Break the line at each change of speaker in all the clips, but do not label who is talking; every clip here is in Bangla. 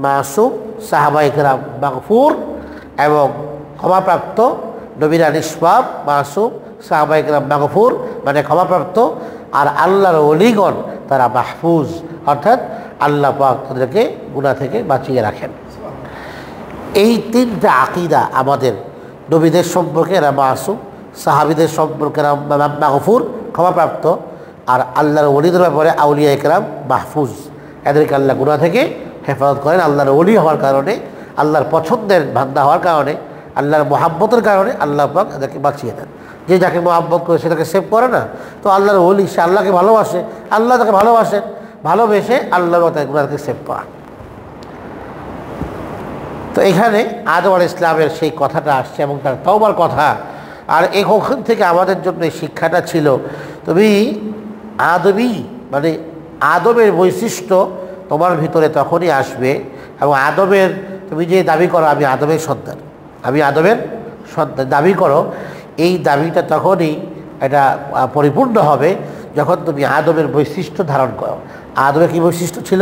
মাসুম, সাহাবায়ে কেরাম মাগফুর এবং ক্ষমাপ্রাপ্ত, নবীরা নিষ্পাপ, মাসুম, সাহাবায়ে কেরাম মাগফুর মানে ক্ষমাপ্রাপ্ত, আর আল্লাহর ওলিগণ তারা মাহফুজ, অর্থাৎ আল্লাহ পাক তাদেরকে গুনাহ থেকে বাঁচিয়ে রাখেন। এই তিনটা আকীদা আমাদের, নবীদের সম্পর্কে এরা মাসুম, সাহাবীদের সম্পর্কে এরা মাগফুর ক্ষমাপ্রাপ্ত, আর আল্লাহর ওলিদের ব্যাপারে আউলিয়ায়ে কেরাম মাহফুজ, এদেরকে আল্লাহ গুনাহ থেকে হেফাজত করেন। আল্লাহর ওলি হওয়ার কারণে, আল্লাহর পছন্দের বান্দা হওয়ার কারণে, আল্লাহর মহাব্বতের কারণে আল্লাহ পাক এদেরকে বাঁচিয়ে দেন। যে যাকে মহাব্বত করে সেটাকে সেভ করে না, তো আল্লাহর ওলি সে আল্লাহকে ভালোবাসে, আল্লাহ তাকে ভালোবাসেন, ভালোবেসে আল্লাহর তাকে গুনাহকে সেভ করা। তো এখানে আদম আলাইহিস সালামের সেই কথাটা আসছে এবং তার তওবার কথা। আর ওখান থেকে আমাদের জন্য এই শিক্ষাটা ছিল, তুমি আদমি মানে আদমের বৈশিষ্ট্য তোমার ভিতরে তখনই আসবে, এবং আদমের তুমি যে দাবি করো আমি আদমের সন্তান, আমি আদমের সন্তান দাবি করো, এই দাবিটা তখনই এটা পরিপূর্ণ হবে যখন তুমি আদমের বৈশিষ্ট্য ধারণ করো। আদমের কী বৈশিষ্ট্য ছিল?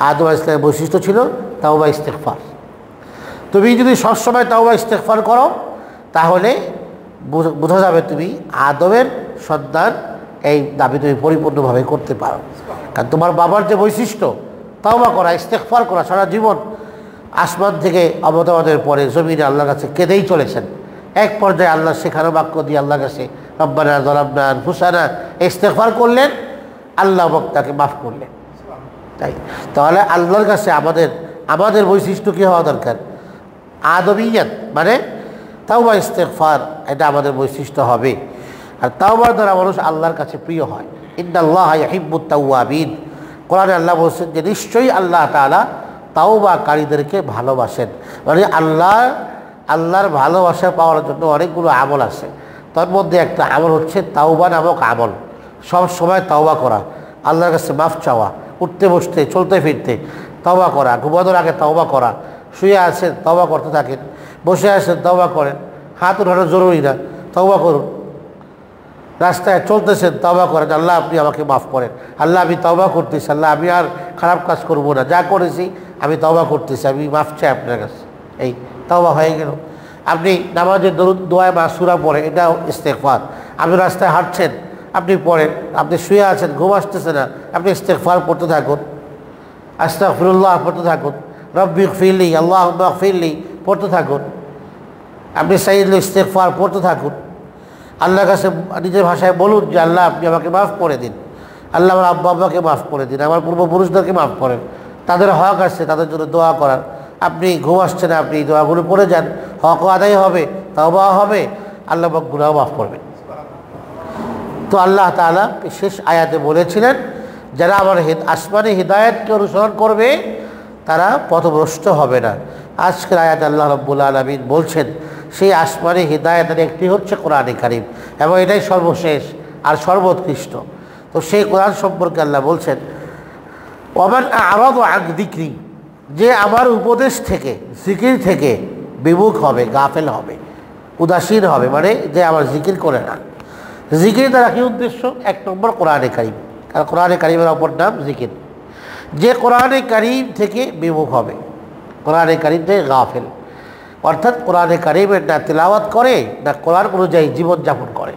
আদম আলাইহিস সালামের বৈশিষ্ট্য ছিল তাওবা ইস্তেগফার। তুমি যদি সবসময় তাওবা ইস্তেগফার করো তাহলে বোঝা যাবে তুমি আদমের সন্তান, এই দাবি তুমি পরিপূর্ণভাবে করতে পারো। কারণ তোমার বাবার যে বৈশিষ্ট্য তাওবা করা, ইস্তেগফার করা, সারা জীবন আসমান থেকে অবতরণের পরে জমিনে আল্লাহর কাছে কেঁদেই চলেছেন। এক পর্যায়ে আল্লাহ শেখানো বাক্য দিয়ে আল্লাহর কাছে রব্বানা যালামনা আনফুসানা ইস্তেগফার করলেন, আল্লাহ তাকে মাফ করলেন। তাহলে আল্লাহর কাছে আমাদের বৈশিষ্ট্য কী হওয়া দরকার? আদমিয়াত মানে তাওবা ইস্তেগফার, এটা আমাদের বৈশিষ্ট্য হবে। আর তাওবার দ্বারা মানুষ আল্লাহর কাছে প্রিয় হয়। ইন্নাল্লাহা ইউহিব্বুত তাওয়াবিন, কোরআনে আল্লাহ বলছেন যে নিশ্চয়ই আল্লাহ তাআলা তাওবাকারীদেরকে ভালোবাসেন। মানে আল্লাহর ভালোবাসা পাওয়ার জন্য অনেকগুলো আমল আছে, তার মধ্যে একটা আমল হচ্ছে তাওবা নামক আমল। সব সময় তাওবা করা, আল্লাহর কাছে মাফ চাওয়া, উঠতে বসতে চলতে ফিরতে তাওবা করা, ঘুমানোর আগে তাওবা করা, শুয়ে আছেন তাওবা করতে থাকেন, বসে আছেন তাওবা করেন, হাত উঠানো জরুরি না, তাওবা করুন, রাস্তায় চলতেছেন তাওবা করেন, আল্লাহ আপনি আমাকে মাফ করেন, আল্লাহ আমি তাওবা করতেছি, আল্লাহ আমি আর খারাপ কাজ করব না, যা করেছি আমি তাওবা করতেছি, আমি মাফ চাই আপনার কাছে। এই তাওবা হয়ে গেল। আপনি নামাজের দরুদ দোয়া মাসুরা পড়েন, এটাও ইস্তেগফার। আপনি রাস্তায় হাঁটছেন আপনি পড়েন, আপনি শুয়ে আছেন ঘুম আসতেছে না, আপনি ইস্তেগফার পড়তে থাকুন, আস্তাগফিরুল্লাহ পড়তে থাকুন, রব্বি গফিরলি আল্লাহুম্মা গফিরলি পড়তে থাকুন, আপনি সাইয়্যিদুল ইস্তেগফার পড়তে থাকুন। আল্লাহর কাছে নিজের ভাষায় বলুন যে আল্লাহ আপনি আমাকে মাফ করে দিন, আল্লাহ আমার আব্বা আব্বাকে মাফ করে দিন, আমার পূর্বপুরুষদেরকে মাফ করেন, তাদের হক আছে তাদের জন্য দোয়া করার। আপনি ঘুম আসছেন, আপনি এই দোয়াগুলো পড়ে যান, হকও আদায় হবে, তাওবা হবে, আল্লাহ পাক গুনাহ মাফ করবেন। তো আল্লাহ তাআলা শেষ আয়াতে বলেছিলেন যারা আমার আসমানি হিদায়াতকে অনুসরণ করবে তারা পথভ্রষ্ট হবে না। আজকের আয়াতে আল্লাহ রাব্বুল আলামিন বলছেন সেই আসমানি হিদায়াতের একটি হচ্ছে কোরআনে কারীম, এবং এটাই সর্বশেষ আর সর্বোৎকৃষ্ট। তো সেই কোরআন সম্পর্কে আল্লাহ বলছেন ওয়ামান আ'রাদা আন যিকরি, যে আমার উপদেশ থেকে জিকির থেকে বিমুখ হবে, গাফেল হবে, উদাসীন হবে, মানে যে আমার জিকির করে না। জিকির দ্বারা কী উদ্দেশ্য? এক নম্বর কোরআনে কারীম, কারণ কোরআনে কারীমের অপর নাম জিকির। যে কোরআনে কারীম থেকে বিমুখ হবে, কোরআনে কারীম থেকে গাফেল, অর্থাৎ কোরআনে কারীমের না তেলাওয়াত করে, না কোরআন অনুযায়ী জীবনযাপন করে,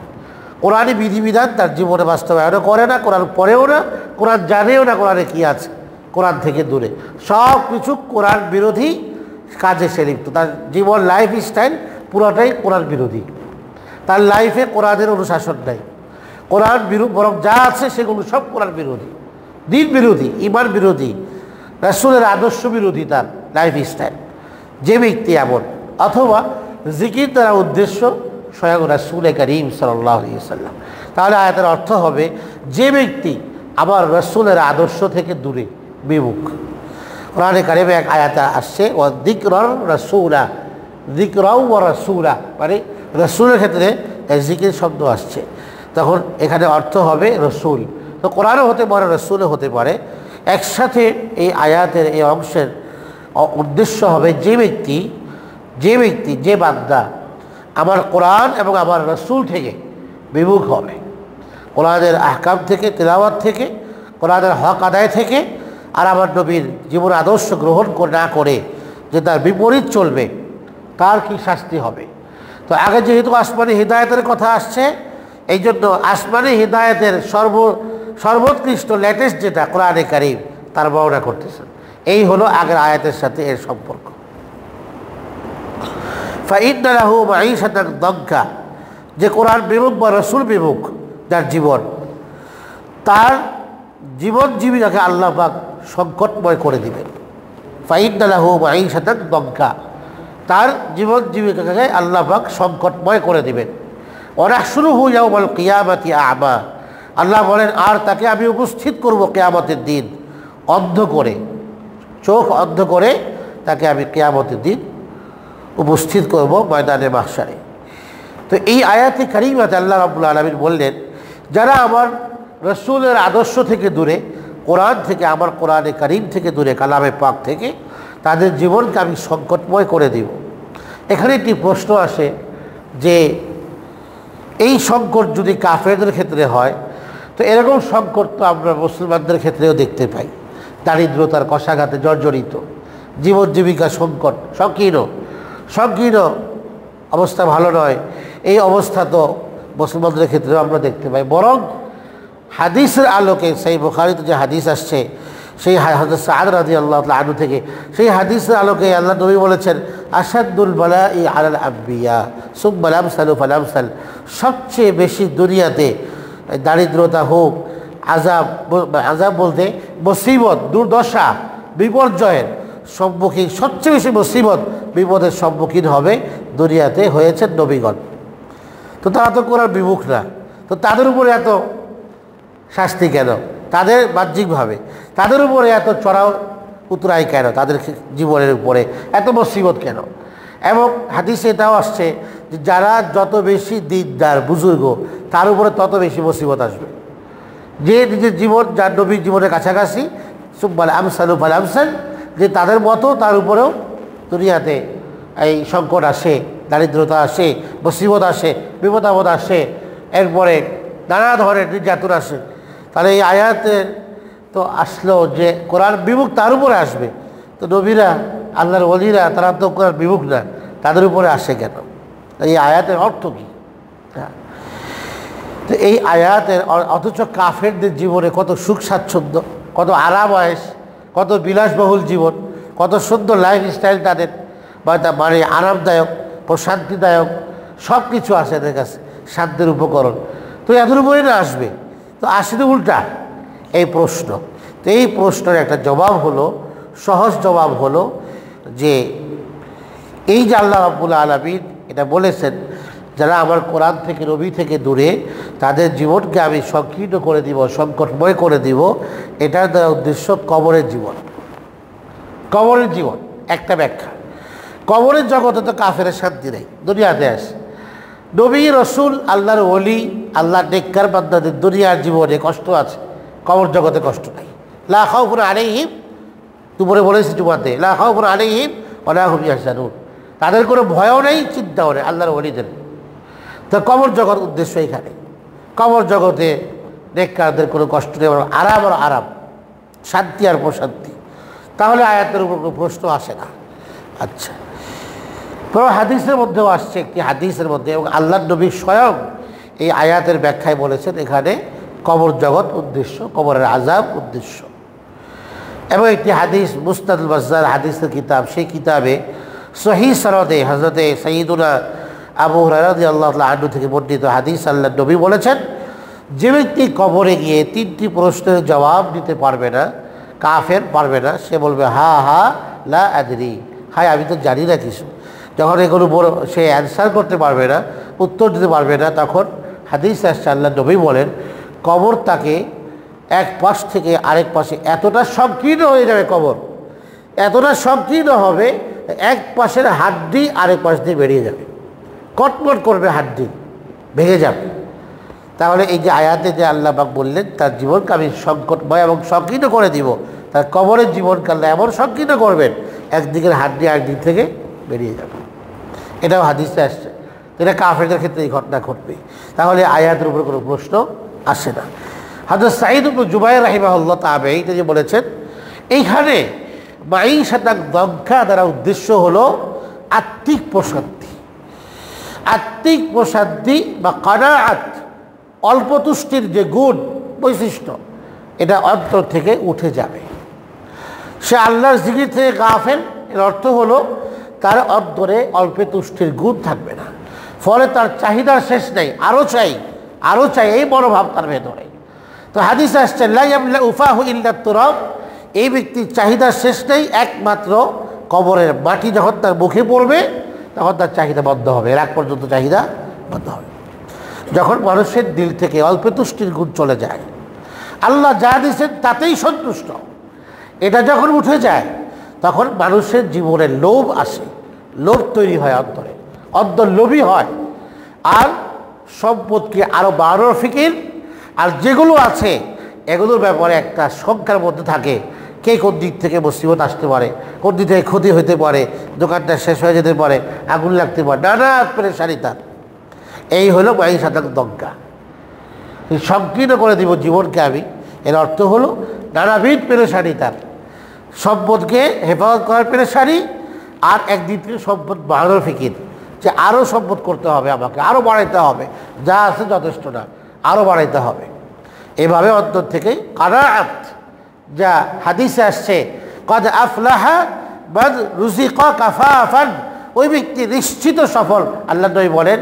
কোরআনে বিধিবিধান তার জীবনে বাস্তবায়নও করে না, কোরআন পড়েও না, কোরআন জানেও না কোরআনে কী আছে, কোরআন থেকে দূরে, সব কিছু কোরআন বিরোধী কাজে সে লিপ্ত, তার জীবন লাইফ স্টাইল পুরোটাই কোরআন বিরোধী, তার লাইফে কোরআনের অনুশাসন নাই, কোরআন বরং যা আছে সেগুলো সব কোরআন বিরোধী, দিন বিরোধী, ঈমান বিরোধী, রাসূলের আদর্শ বিরোধী তার লাইফ স্টাইল। যে ব্যক্তি এমন, অথবা জিকির দ্বারা উদ্দেশ্য স্বয়ং রাসূল করিম সাল্লাল্লাহু আলাইহি ওয়াসাল্লাম, তাহলে আয়াতের অর্থ হবে যে ব্যক্তি আবার রাসূলের আদর্শ থেকে দূরে, বিমুখ। কোরআনে কারিমে এক আয়াতে আসছে ওয়া যিকরার রাসূলা, যিকরাও ওয়া রাসূলা, মানে রাসূলের ক্ষেত্রে জিকির শব্দ আসছে, তখন এখানে অর্থ হবে রসুল। তো কোরআনও হতে পারে, রসুলও হতে পারে। একসাথে এই আয়াতের এই অংশের উদ্দেশ্য হবে যে বান্দা আমার কোরআন এবং আমার রসুল থেকে বিমুখ হবে, কোরআনের আহকাম থেকে, তিলাওয়াত থেকে, কোরআনের হক আদায় থেকে, আর আমার নবীর জীবন আদর্শ গ্রহণ না করে যে তার বিপরীত চলবে, তার কি শাস্তি হবে। তো আগে যেহেতু আসমানি হিদায়তের কথা আসছে, এই জন্য আসমানি হিদায়তের সর্বোৎকৃষ্ট লেটেস্ট যেটা কোরআনে কারীম, তার বর্ণনা করতেছেন। এই হলো আগের আয়াতের সাথে এর সম্পর্ক। ফাইন্না লাহু মাঈশাতান দাঙ্কা, যে কোরআন বিমুখ বা রসুল বিমুখ যার জীবন, তার জীবন জীবিকাকে আল্লাহ পাক সংকটময় করে দিবেন। ফাইন্না লাহু মাঈশাতান দাঙ্কা, তার জীবন জীবিকাকে আল্লাহ পাক সংকটময় করে দিবেন। ওয়া নাহশুরুহু ইয়াওমাল কিয়ামাতি আ'মা, আল্লাহ বলেন আর তাকে আমি উপস্থিত করব কিয়ামতের দিন অন্ধ করে, চোখ অন্ধ করে তাকে আমি কিয়ামতের দিন উপস্থিত করব ময়দানে মাহশারে। তো এই আয়াতে কারিমাতে আল্লাহ রাব্বুল আলামিন বললেন, যারা আমার রসুলের আদর্শ থেকে দূরে, কোরআন থেকে, আমার কোরআনে কারীম থেকে দূরে, কালামে পাক থেকে, তাদের জীবনকে আমি সংকটময় করে দিব। এখানে একটি প্রশ্ন আসে যে এই সংকট যদি কাফেরদের ক্ষেত্রে হয়, তো এরকম সংকট তো আমরা মুসলমানদের ক্ষেত্রেও দেখতে পাই। দারিদ্রতার কষাঘাতে জর্জরিত, জীবন জীবিকা সংকট, সংকীর্ণ অবস্থা ভালো নয়। এই অবস্থা তো মুসলমানদের ক্ষেত্রেও আমরা দেখতে পাই। বরং হাদিসের আলোকে, সেই বুখারীতে যে হাদিস আসছে, সেই হযরত সাদ রাদিয়াল্লাহু তাআলা আনহু থেকে, সেই হাদিসের আলোকে আল্লাহ নবী বলেছেন, আসাদুল বালাই আলাল আম্বিয়া সুম্মাল আমসালু ফাল আমসাল, সবচেয়ে বেশি দুনিয়াতে দারিদ্রতা হোক, আযাব বলতে মুসিবত, দুর্দশা, বিপর্যয়ের সম্মুখীন, সবচেয়ে বেশি মুসিবত বিপদের সম্মুখীন হবে দুনিয়াতে হয়েছে নবীগণ। তো তারা তো কোরআন বিমুখ না, তো তাদের উপরে এত শাস্তি কেন? তাদের বাহ্যিকভাবে তাদের উপরে এত চড়াও উতরাই কেন? তাদের জীবনের উপরে এত মুসিবত কেন? এবং হাদিসে এটাও আসছে যে যারা যত বেশি দিনদার বুজুর্গ, তার উপরে তত বেশি মুসিবত আসবে। যে নিজের জীবন, যার নবীর জীবনের কাছাকাছি, সুম্মাল আমসালু ফাল আমসাল, যে তাদের মতো তার উপরেও দুনিয়াতে এই সংকট আসে, দারিদ্রতা আসে, মুসিবত আসে, বিপদাপদ আসে, এরপরে নানা ধরনের নির্যাতন আসে। তাহলে এই আয়াতের তো আসলো যে কোরআন বিমুখ তার উপরে আসবে, তো নবীরা, আল্লাহর ওলিরা, তারা তো কোরআন বিমুখ না, তাদের উপরে আসে কেন? এই আয়াতের অর্থ কী? তো এই আয়াতের অথচ কাফেরদের জীবনে কত সুখ স্বাচ্ছন্দ্য, কত আরাম আয়েশ, কত বিলাসবহুল জীবন, কত সুন্দর লাইফস্টাইল তাদের, মানে আরামদায়ক, প্রশান্তিদায়ক সব কিছু আছে এদের কাছে, শান্তির উপকরণ। তো এদের উপরে না আসবে, তো আসলে উল্টা এই প্রশ্ন। তো এই প্রশ্নের একটা জবাব হলো, সহজ জবাব হলো যে এই যে আল্লাহ রাব্বুল আলামিন এটা বলেছেন, যারা আমার কোরআন থেকে, নবী থেকে দূরে, তাদের জীবনকে আমি সংকীর্ণ করে দিব, সংকটময় করে দিব। এটার দ্বারা উদ্দেশ্য কবরের জীবন। কবরের জীবন একটা ব্যাখ্যা। কবরের জগতে তো কাফেরের শান্তি নেই, দুনিয়াতে আসে। নবী, রসুল, আল্লাহর ওলি, আল্লাহর নেককার বান্দাদের দুনিয়ার জীবনে কষ্ট আছে, কবর জগতে কষ্ট নাই। লা খাউফুন আলাইহিম, দুপুরে বলেছি জুমাতে, লা খাউফুন আলাইহিম ওয়া লা হুম ইয়াহজানুন, তাদের কোনো ভয়ও নেই, চিন্তাও নেই আল্লাহর ওলিদের। তো কবর জগৎ উদ্দেশ্য এখানে। কবর জগতে নেককারদের কোনো কষ্ট নেই, আরাম আর আরাম, শান্তি আর প্রশান্তি। তাহলে আয়াতের উপর কোনো প্রশ্ন আসে না। আচ্ছা, তো হাদিসের মধ্যেও আসছে, একটি হাদিসের মধ্যে, এবং আল্লাহর নবী স্বয়ং এই আয়াতের ব্যাখ্যায় বলেছেন এখানে কবর জগৎ উদ্দেশ্য, কবরের আযাব উদ্দেশ্য। এবং একটি হাদিস মুসনাদুল বাজ্জার হাদিসের কিতাব, সেই কিতাবে সহিহ সনদে হযরতে সাইয়্যিদুনা আবু হুরায়রা রাদিয়াল্লাহু তাআলা আনহু থেকে বর্ণিত হাদিস, আল্লাহর নবী বলেছেন, যে ব্যক্তি কবরে গিয়ে 3টি প্রশ্নের জবাব দিতে পারবে না, কাফের পারবে না, সে বলবে হা হা লা আদরি, হায় আমি তো জানি না কিছু। যখন এগুলো সে অ্যান্সার করতে পারবে না, উত্তর দিতে পারবে না, তখন হাদিস আসছে আল্লাহর নবী বলেন কবর তাকে এক পাশ থেকে আরেক পাশে এতটা সংকীর্ণ হয়ে যাবে, কবর এতটা সংকীর্ণ হবে, এক পাশের হাড্ডি আরেক পাশ দিয়ে বেরিয়ে যাবে, কটমট করবে, হাড্ডি ভেঙে যাবে। তাহলে এই যে আয়াতে যে আল্লাহ পাক বললেন তার জীবনকে আমি সংকটময় এবং সংকীর্ণ করে দিব, তার কবরের জীবনকে আল্লাহ এমন সংকীর্ণ করবেন, একদিকের হাড্ডি আরেকদিক থেকে বেরিয়ে যাবে। এটাও হাদিসে আসছে, এটা কাফেরদের ক্ষেত্রে এই ঘটনা ঘটবে। তাহলে আয়াতের উপর কোনো প্রশ্ন আসে না। হযরত সাঈদ ইবনে জুবাইর রাহিমাহুল্লাহ তাবেঈ যে বলেছেন, এইখানে মাঈশাতান দঙ্কা দ্বারা উদ্দেশ্য হলো আত্মিক প্রশান্তি। আত্মিক প্রশান্তি বা কানাআত, অল্প তুষ্টির যে গুণ বৈশিষ্ট্য, এটা অন্তর থেকে উঠে যাবে। সে আল্লাহর জিকির থেকে গাফেল, এর অর্থ হলো তার অন্তরে অল্পে তুষ্টির গুণ থাকবে না, ফলে তার চাহিদার শেষ নেই, আরও চাই আরও চাই, এই মনোভাব তার ভেতরে। তো হাদিস আসছে লা ইয়ামলা উফাহু ইল্লা তুরাব, এই ব্যক্তির চাহিদার শেষ নেই, একমাত্র কবরের মাটি যখন তার মুখে পড়বে তখন তার চাহিদা বন্ধ হবে, এর আগ পর্যন্ত চাহিদা বন্ধ হবে। যখন মানুষের দিল থেকে অল্পে তুষ্টির গুণ চলে যায়, আল্লাহ যা দিয়েছেন তাতেই সন্তুষ্ট, এটা যখন উঠে যায় তখন মানুষের জীবনে লোভ আসে, লোভ তৈরি হয় অন্তরে, অন্তর লোভী হয়, আর সম্পদকে আরও বাড়ানোর ফিকির, আর যেগুলো আছে এগুলোর ব্যাপারে একটা সংখ্যার মধ্যে থাকে, কে কোন দিক থেকে মুসিবত আসতে পারে, কোন দিক থেকে ক্ষতি হতে পারে, দোকানটা শেষ হয়ে যেতে পারে, আগুন লাগতে পারে, নানা পেরেশানি তার। এই হলো মাঈশাতান দঙ্কা, সংকীর্ণ করে দিব জীবনকে আমি, এর অর্থ হলো নানাবিধ পেরেশানি তার, সম্পদকে হেফাজত করার পেরেশানি, আর একদিক থেকে সম্পদ বাড়ানোর ফিকির, যে আরও সম্পদ করতে হবে, আমাকে আরও বাড়াইতে হবে, যা আছে যথেষ্ট না, আরও বাড়াইতে হবে। এভাবে অন্তর থেকে কানাআত, যা হাদিসে আসছে কদ আফলাহা মান রুজিকা কাফাফান, ওই ব্যক্তি নিশ্চিত সফল। আল্লাহ নবী বলেন,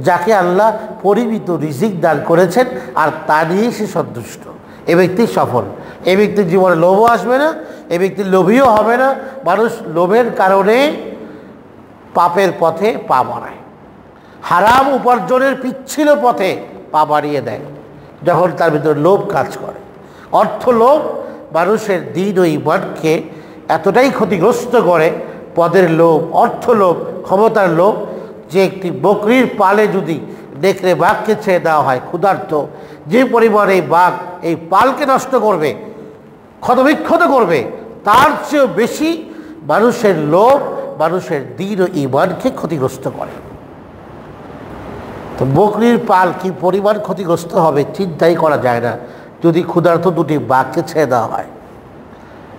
যাকে আল্লাহ পরিমিত রিজিক দান করেছেন আর তা নিয়ে সে সন্তুষ্ট, এ ব্যক্তি সফল। এ ব্যক্তির জীবনে লোভও আসবে না, এ ব্যক্তির লোভীও হবে না। মানুষ লোভের কারণে পাপের পথে পা বাড়ায়, হারাম উপার্জনের পিচ্ছিল পথে পা বাড়িয়ে দেয় যখন তার ভিতরে লোভ কাজ করে। অর্থ লোভ মানুষের দিন ও ঈমানকে এতটাই ক্ষতিগ্রস্ত করে, পদের লোভ, অর্থ লোভ, ক্ষমতার লোভ, যে একটি বকরির পালে যদি নেকড়ে বাঘকে ছেড়ে দেওয়া হয় ক্ষুধার্ত, যে পরিমাণে এই বাঘ এই পালকে নষ্ট করবে, ক্ষতবিক্ষত করবে, তার চেয়েও বেশি মানুষের লোভ মানুষের দিন ও ঈমানকে ক্ষতিগ্রস্ত করে। তো বকরির পাল কি পরিমাণ ক্ষতিগ্রস্ত হবে চিন্তাই করা যায় না। যদি ক্ষুধার্ত দুটি বাঘকে ছেড়ে দেওয়া হয়,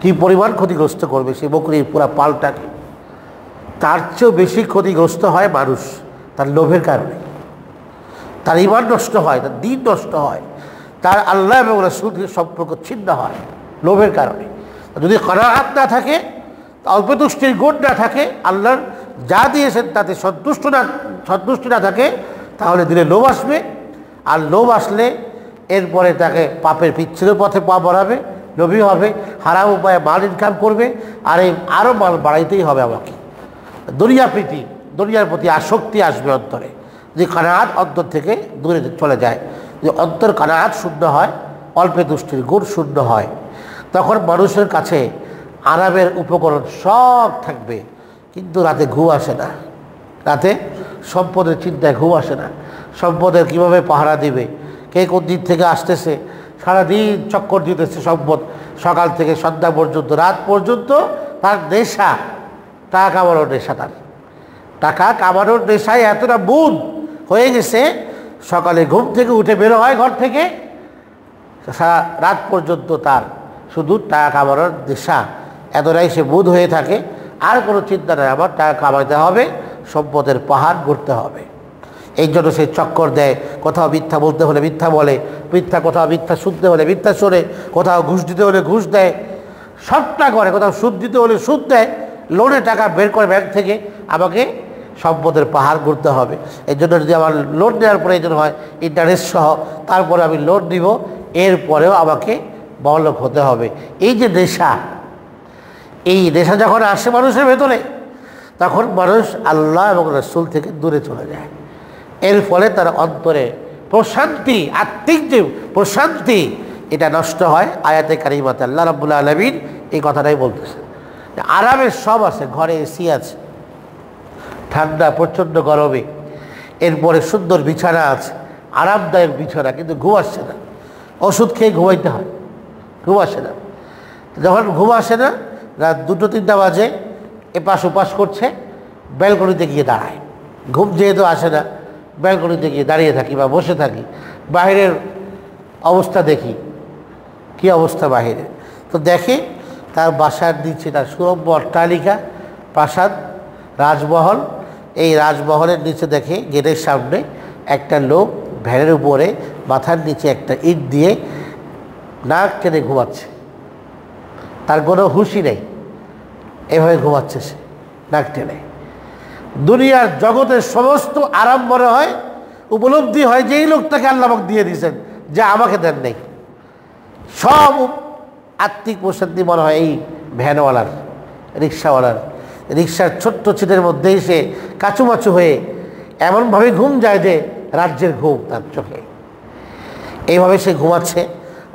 কি পরিমাণ ক্ষতিগ্রস্ত করবে সেই বকরির পুরা পালটাকে। তার চেয়েও বেশি ক্ষতিগ্রস্ত হয় মানুষ তার লোভের কারণে, তার ঈমান নষ্ট হয়, তার দিন নষ্ট হয়, তার আল্লাহ এবং রাসূলের সম্পর্ক ছিন্ন হয় লোভের কারণে। যদি কানাআত না থাকে, অল্প তুষ্টির গুণ না থাকে, আল্লাহর যা দিয়েছেন তাতে সন্তুষ্টি না থাকে, তাহলে দিলে লোভ আসবে। আর লোভ আসলে এরপরে তাকে পাপের পিচ্ছিল পথে পা বাড়াবে, লোভী হবে, হারাম উপায়ে মাল ইনকাম করবে, আর এই আরও মাল বাড়াইতেই হবে আমাকে। দুনিয়ার প্রতি আসক্তি আসবে অন্তরে, যে কানাআত অন্তর থেকে দূরে চলে যায়। যে অন্তর কানাআত শূন্য হয়, অল্পে তুষ্টির গুণ শূন্য হয়, তখন মানুষের কাছে আরামের উপকরণ সব থাকবে, কিন্তু রাতে ঘুম আসে না, রাতে সম্পদের চিন্তায় ঘুম আসে না। সম্পদের কীভাবে পাহারা দিবে, কে কোন দিক থেকে আসতেছে, সারাদিন চক্কর দিতেছে সম্পদ, সকাল থেকে সন্ধ্যা পর্যন্ত, রাত পর্যন্ত তার নেশা, টাকা কামানোর নেশা। তার টাকা কামানোর নেশায় এতটা বুধ হয়ে গেছে, সকালে ঘুম থেকে উঠে বেরো হয় ঘর থেকে, সারা রাত পর্যন্ত তার শুধু টাকা কামানোর নেশা, এতটাই সে বুধ হয়ে থাকে। আর কোনো চিন্তা নেই, আমার টাকা কামাইতে হবে, সম্পদের পাহাড় গড়তে হবে। এই জন্য সে চক্কর দেয়, কোথাও মিথ্যা বলতে হলে মিথ্যা বলে, কোথাও মিথ্যা শুনতে হলে মিথ্যা শোনে, কোথাও ঘুষ দিতে হলে ঘুষ দেয়, সবটা করে, কোথাও সুদ দিতে হলে সুদ দেয়, লোনে টাকা বের করে ব্যাংক থেকে, আমাকে সম্পদের পাহাড় গড়তে হবে। এই জন্য যদি আমার লোন নেওয়ার প্রয়োজন হয় ইন্টারেস্ট সহ, তারপরে আমি লোন দিব, এরপরেও আমাকে বড়লোক হতে হবে। এই যে নেশা, এই নেশা যখন আসে মানুষের ভেতরে, তখন মানুষ আল্লাহ এবং রাসূল থেকে দূরে চলে যায়। এর ফলে তার অন্তরে প্রশান্তি, আত্মিক যে প্রশান্তি, এটা নষ্ট হয়। আয়াতে কারিমাতে আল্লাহ রাব্বুল আলামিন এই কথাটাই বলতেছে, আরামের সব আছে, ঘরে এসি আছে, ঠান্ডা প্রচণ্ড গরমে, এরপরে সুন্দর বিছানা আছে, আরামদায়ক বিছানা, কিন্তু ঘুম আসছে না, ওষুধ খেয়ে ঘুমাইতে হয়, ঘুম আসে না। যখন ঘুম আসে না, রাত 2-3টা বাজে, এপাশ ওপাশ করছে, ব্যালকনিতে গিয়ে দাঁড়ায়। ঘুম যেহেতু আসে না, ব্যালকনিতে গিয়ে দাঁড়িয়ে থাকি বা বসে থাকি, বাইরের অবস্থা দেখি, কি অবস্থা বাহিরে। তো দেখে তার বাসার নিচে তার সুরম্য অট্টালিকা, প্রাসাদ, রাজমহল। এই রাজমহলের নিচে দেখে গেটের সামনে একটা লোক ভ্যানের উপরে মাথার নিচে একটা ইট দিয়ে নাক টেনে ঘুমাচ্ছে। তার কোনো হুঁশই নেই, এভাবে ঘুমাচ্ছে সে নাক টেনে। দুনিয়ার জগতের সমস্ত আরাম মনে হয়, উপলব্ধি হয় যে এই লোকটাকে আল্লাহ আমাকে দিয়ে দিয়েছেন, যা আমাকে দেন নেই। সব আত্মিক প্রশান্তি মনে হয় এই ভ্যানওয়ালার, রিক্সাওয়ালার। রিক্সার ছোট্ট ছিটের মধ্যেই সে কাচুমাচু হয়ে এমনভাবে ঘুম যায় যে রাজ্যের ঘুম তার চোখে। এইভাবে সে ঘুমাচ্ছে,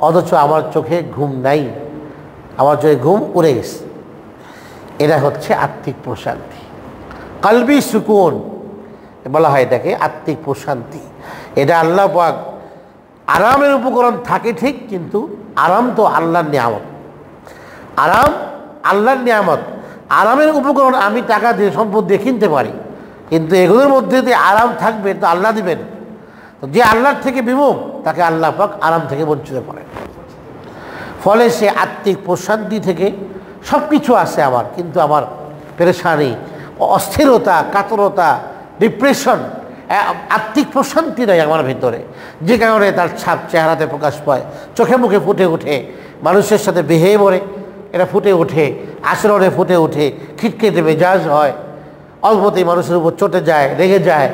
অথচ আমার চোখে ঘুম নাই, আমার চোখে ঘুম উড়ে গেছে। এটা হচ্ছে আত্মিক প্রশান্তি, কালবি সুকুন বলা হয় এটাকে, আত্মিক প্রশান্তি। এটা আল্লাহ পাক আরামের উপকরণ থাকে ঠিক, কিন্তু আরাম তো আল্লাহর নিয়ামত। আরাম আল্লাহর নিয়ামত। আরামের উপকরণ আমি টাকা দিয়ে সম্পদ দিয়ে কিনতে পারি, কিন্তু এগুলোর মধ্যে যে আরাম থাকবে তো আল্লাহ দিবেন। তো যে আল্লাহর থেকে বিমুখ তাকে আল্লাহ পাক আরাম থেকে বঞ্চিত করেন। ফলে সে আত্মিক প্রশান্তি থেকে সব কিছু আছে আমার, কিন্তু আমার পেরেশানি, অস্থিরতা, কাতরতা, ডিপ্রেশন, আত্মিক প্রশান্তি নয় আমার ভিতরে, যে কারণে তার ছাপ চেহারাতে প্রকাশ পায়, চোখে মুখে ফুটে ওঠে, মানুষের সাথে বিহেভিয়ারে এটা ফুটে ওঠে, আচরণে ফুটে ওঠে, খিটখিটে মেজাজ হয়, অল্পতেই মানুষের উপর চটে যায়, রেগে যায়,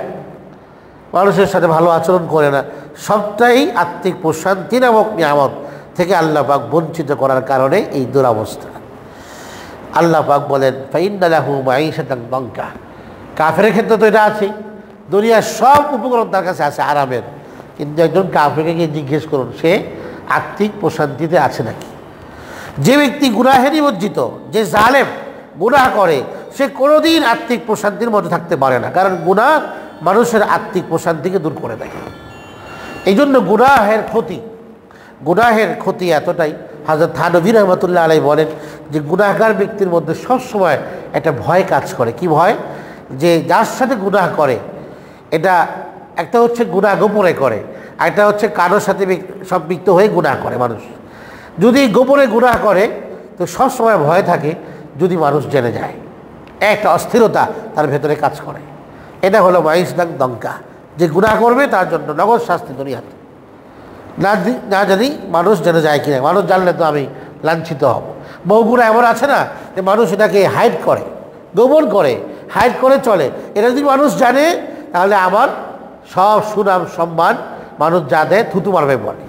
মানুষের সাথে ভালো আচরণ করে না। সবটাই আত্মিক প্রশান্তি নামক নিয়ামত থেকে আল্লাহ পাক বঞ্চিত করার কারণে এই দুরবস্থা। আল্লাহ পাক বলেন ফাইন্না লাহু মাঈশাতান দানকা। কাফেরের ক্ষেত্রে তো এটা আছেই, দুনিয়ার সব উপকরণ তার কাছে আছে আরামের, কিন্তু একজন কাফেরকে গিয়ে জিজ্ঞেস করুন সে আত্মিক প্রশান্তিতে আছে নাকি। যে ব্যক্তি গুনাহে নিমজ্জিত, যে জালেম গুনাহ করে, সে কোনোদিন আত্মিক প্রশান্তির মধ্যে থাকতে পারে না, কারণ গুনাহ মানুষের আত্মিক প্রশান্তিকে দূর করে দেয়। এই জন্য গুনাহের ক্ষতি এতটাই, হযরত থানভী রহমাতুল্লাহ আলাইহি বলেন যে গুনাহগার ব্যক্তির মধ্যে সবসময় একটা ভয় কাজ করে। কি ভয়? যে যার সাথে গুনাহ করে, এটা একটা হচ্ছে গুনাহ গোপনে করে, একটা হচ্ছে কারোর সাথে সম্পৃক্ত হয়ে গুনাহ করে। মানুষ যদি গোপনে গুনাহ করে তো সবসময় ভয় থাকে যদি মানুষ জেনে যায়, একটা অস্থিরতা তার ভেতরে কাজ করে। এটা হলো মাঈশাতান দানকা, যে গুনাহ করবে তার জন্য নগদ শাস্তি দুনিয়াতে। না জানি মানুষ জেনে যায় কিনা, মানুষ জানলে তো আমি লাঞ্ছিত হব। বহু গুনাহ এমন আছে না যে মানুষ এটাকে হাইড করে, গোপন করে, হাইড করে চলে। এটা যদি মানুষ জানে তাহলে আমার সব সুনাম সম্মান মানুষ যা দেয় থুতু মারবে বলে,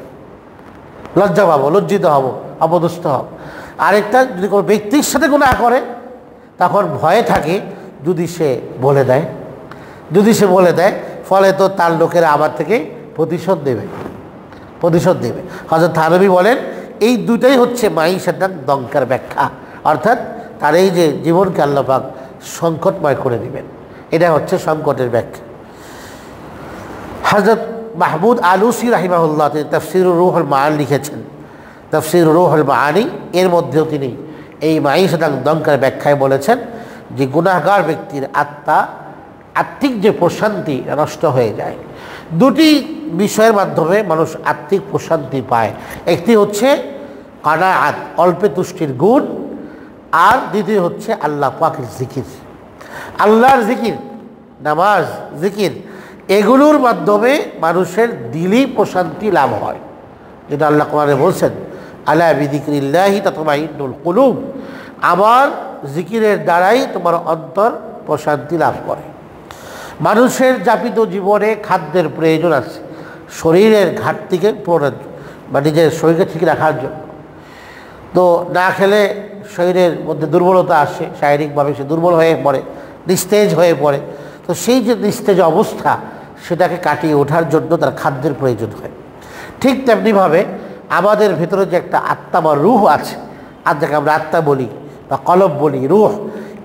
লজ্জা পাবো, লজ্জিত হব, অপদস্থ হব। আরেকটা যদি কোনো ব্যক্তির সাথে গুনাহ করে তখন ভয়ে থাকে যদি সে বলে দেয়, ফলে তো তার লোকেরা আমার থেকে প্রতিশোধ দেবে। হযরত থানভী বলেন এই দুটাই হচ্ছে মাঈশাতান দানকার ব্যাখ্যা, অর্থাৎ তার এই যে জীবনকে আল্লাহ পাক সংকটময় করে দিবেন, এটা হচ্ছে সংকটের ব্যাখ্যা। হযরত মাহমুদ আলুসি রাহিমাহুল্লাহ তিনি তাফসীরুর রূহুল মাআনি লিখেছেন, তাফসীরুর রূহুল মাআনি, এর মধ্যেও তিনি এই মাঈশাতান দানকার ব্যাখ্যায় বলেছেন যে গুনাহগার ব্যক্তির আত্মিক যে প্রশান্তি নষ্ট হয়ে যায়। দুটি বিষয়ের মাধ্যমে মানুষ আত্মিক প্রশান্তি পায়। একটি হচ্ছে কানাআত, অল্পে তুষ্টির গুণ, আর দ্বিতীয় হচ্ছে আল্লাহ পাকের জিকির, আল্লাহর জিকির, নামাজ, জিকির, এগুলোর মাধ্যমে মানুষের দিলি প্রশান্তি লাভ হয়। যেটা আল্লাহ কোরআনে বলছেন আলা বিযিকরিল্লাহি তাতমাইন্নুল কুলুব, আমার জিকিরের দ্বারাই তোমার অন্তর প্রশান্তি লাভ করে। মানুষের যাপিত জীবনে খাদ্যের প্রয়োজন আছে শরীরের ঘাটতিকে পূরণের, বা নিজের শরীরকে ঠিক রাখার জন্য। তো না খেলে শরীরের মধ্যে দুর্বলতা আসে, শারীরিকভাবে সে দুর্বল হয়ে পড়ে, নিস্তেজ হয়ে পড়ে। তো সেই যে নিস্তেজ অবস্থা সেটাকে কাটিয়ে ওঠার জন্য তার খাদ্যের প্রয়োজন হয়। ঠিক তেমনিভাবে আমাদের ভেতরে যে একটা আত্মা বা রূহ আছে, আর যাকে আমরা আত্মা বলি বা কলব বলি, রূহ,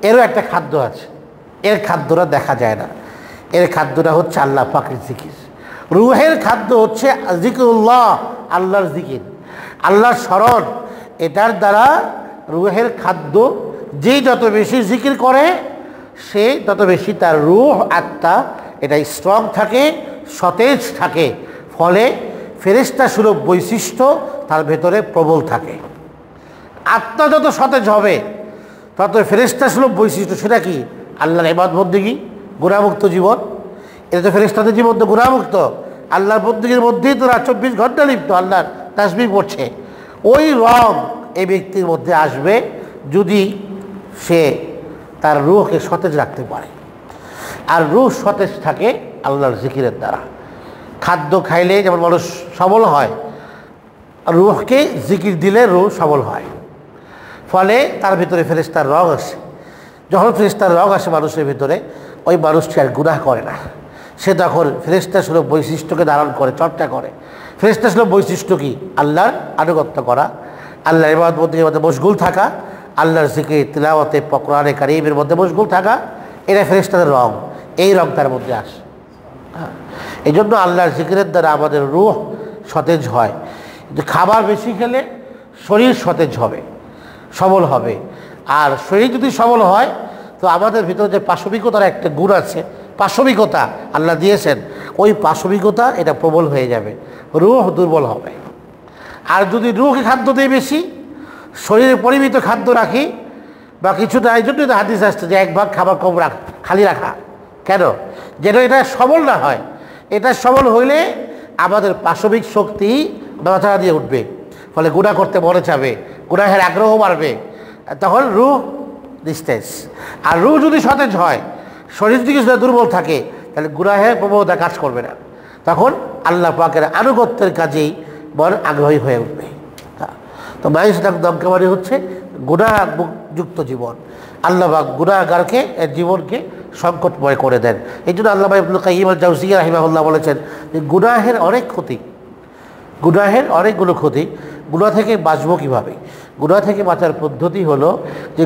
এরও একটা খাদ্য আছে। এর খাদ্যটা দেখা যায় না, এর খাদ্যটা হচ্ছে আল্লাহ পাকের জিকির। রুহের খাদ্য হচ্ছে জিকিরুল্লাহ, আল্লাহর জিকির, আল্লাহর স্মরণ। এটার দ্বারা রুহের খাদ্য, যে যত বেশি জিকির করে সে তত বেশি তার রুহ, আত্মা এটা স্ট্রং থাকে, সতেজ থাকে। ফলে ফেরেশতা সুলভ বৈশিষ্ট্য তার ভেতরে প্রবল থাকে। আত্মা যত সতেজ হবে তত ফেরেশতা সুলভ বৈশিষ্ট্য, সেটা কি? আল্লাহর ইবাদত বন্দেগী, গুনাহমুক্ত জীবন। এটা তো ফেরেশতাদের জীবন তো গুনাহমুক্ত, আল্লাহর বন্দেগীর মধ্যেই তোরা 24 ঘন্টা লিপ্ত, আল্লাহর তাসবিহ পড়ছে। ওই রং এই ব্যক্তির মধ্যে আসবে যদি সে তার রূহকে সতেজ রাখতে পারে। আর রূহ সতেজ থাকে আল্লাহর জিকিরের দ্বারা। খাদ্য খাইলে যেমন মানুষ সবল হয়, রূহকে জিকির দিলে রূহ সবল হয়, ফলে তার ভিতরে ফেরেশতার রং আসে। যখন ফেরেশতার রং আসে মানুষের ভিতরে, ওই মানুষটি আর গুনাহ করে না, সে তখন ফেরেশতা সুলভ বৈশিষ্ট্যকে ধারণ করে, চর্চা করে। ফেরেশতা সুলভ বৈশিষ্ট্য কি? আল্লাহর আনুগত্য করা, আল্লাহর ইবাদত বন্দেগীর মধ্যে মশগুল থাকা, আল্লাহর জিকির তিলাওয়াতে কোরআনে কারীমের মধ্যে মশগুল থাকা, এটা ফেরেশতাদের রং। এই রং তার মধ্যে আসে। এই জন্য আল্লাহর জিকিরের দ্বারা আমাদের রূহ সতেজ হয়। খাবার বেশি খেলে শরীর সতেজ হবে, সবল হবে। আর শরীর যদি সবল হয় তো আমাদের ভিতরে যে পাশবিকতার একটা গুণ আছে, পাশবিকতা আল্লাহ দিয়েছেন, ওই পাশবিকতা এটা প্রবল হয়ে যাবে, রূহ দুর্বল হবে। আর যদি রূহকে খাদ্য দেয় বেশি, শরীরে পরিমিত খাদ্য রাখি বা কিছুটা, এই জন্যই তো হাদিস আসছে যে 1 ভাগ খাবার কম খালি রাখা। কেন? যেন এটা সবল না হয়। এটা সবল হইলে আমাদের পাশবিক শক্তি নড়াচড়া দিয়ে উঠবে, ফলে গুনাহ করতে মনে চাবে, গুনাহের আগ্রহ বাড়বে, তখন রূহ নিস্তেজ। আর রূহ যদি সতেজ হয়, শরীর যদি কিছুটা দুর্বল থাকে, তাহলে গুনাহের প্রবণতা কাজ করবে না, তখন আল্লাহ পাকের আনুগত্যের কাজেই মন আগ্রহী হয়ে উঠবে। তো মাইসুদাক দমকামারি হচ্ছে গুনাহযুক্ত জীবন। আল্লাহ পাক গুনাহগারকে এর জীবনকে সংকটময় করে দেন। এই জন্য আল্লামা ইবনুল কাইয়িম আল জাওজিয়্যা রাহিমাহুল্লাহ বলেছেন যে গুনাহের অনেক ক্ষতি, গুনাহের অনেকগুলো ক্ষতি। গুনাহ থেকে বাঁচবো কীভাবে? গুনাহ থেকে বাঁচার পদ্ধতি হলো যে